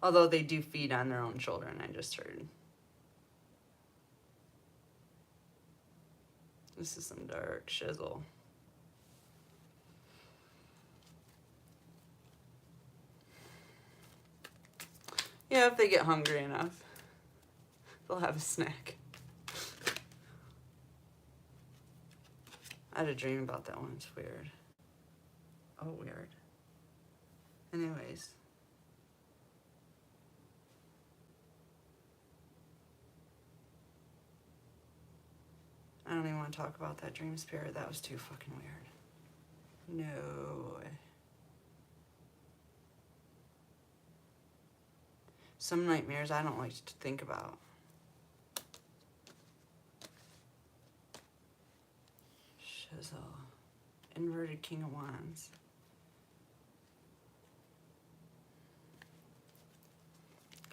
Although they do feed on their own children, I just heard. This is some dark shizzle. Yeah, if they get hungry enough, they'll have a snack. I had a dream about that one. It's weird. Oh, weird. Anyways. I don't even want to talk about that dream spirit. That was too fucking weird. No. Some nightmares I don't like to think about. Shizzle. Inverted King of Wands.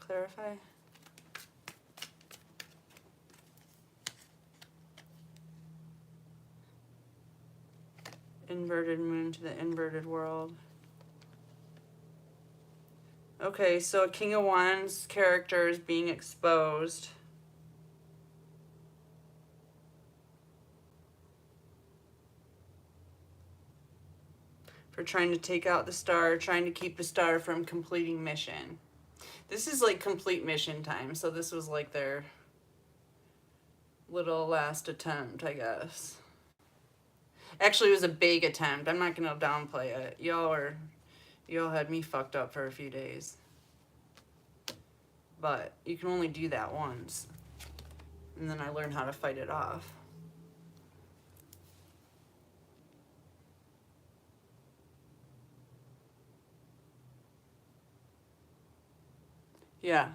Clarify. Inverted moon to the inverted world. Okay, so a King of Wands character is being exposed. For trying to take out the star, trying to keep the star from completing mission. This is like complete mission time, so this was like their little last attempt, I guess. Actually, it was a big attempt. I'm not going to downplay it. Y'all had me fucked up for a few days. but you can only do that once. And then I learned how to fight it off. Yeah.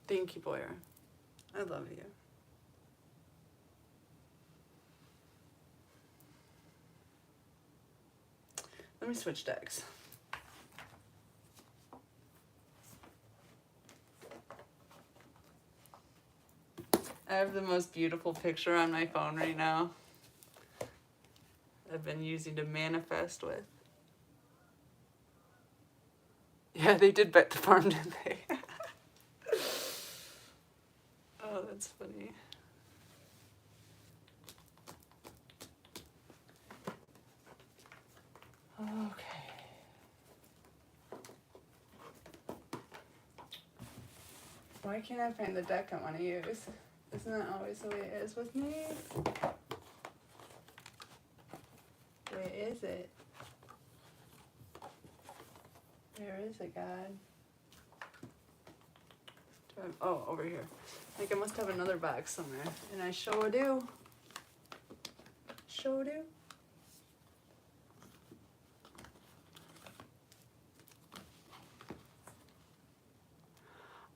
Thank you, Boyer. I love you. Let me switch decks. I have the most beautiful picture on my phone right now. I've been using to manifest with. Yeah, they did bet the farm, didn't they? Oh, that's funny. Okay. Why can't I find the deck I want to use? Isn't that always the way it is with me? Where is it? Where is it, God? Oh, over here. Like I must have another box somewhere. And I sure do. Sure do.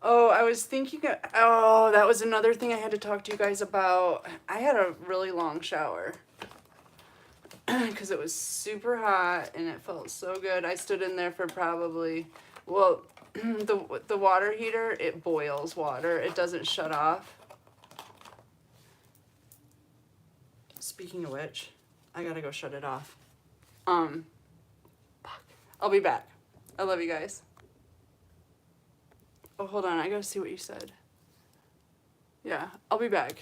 Oh, I was thinking, oh, that was another thing I had to talk to you guys about. I had a really long shower because it was super hot and it felt so good. I stood in there for probably, well, the water heater, it boils water. It doesn't shut off. Speaking of which, I gotta go shut it off. Fuck. I'll be back. I love you guys. Oh, hold on. I gotta see what you said. Yeah, I'll be back.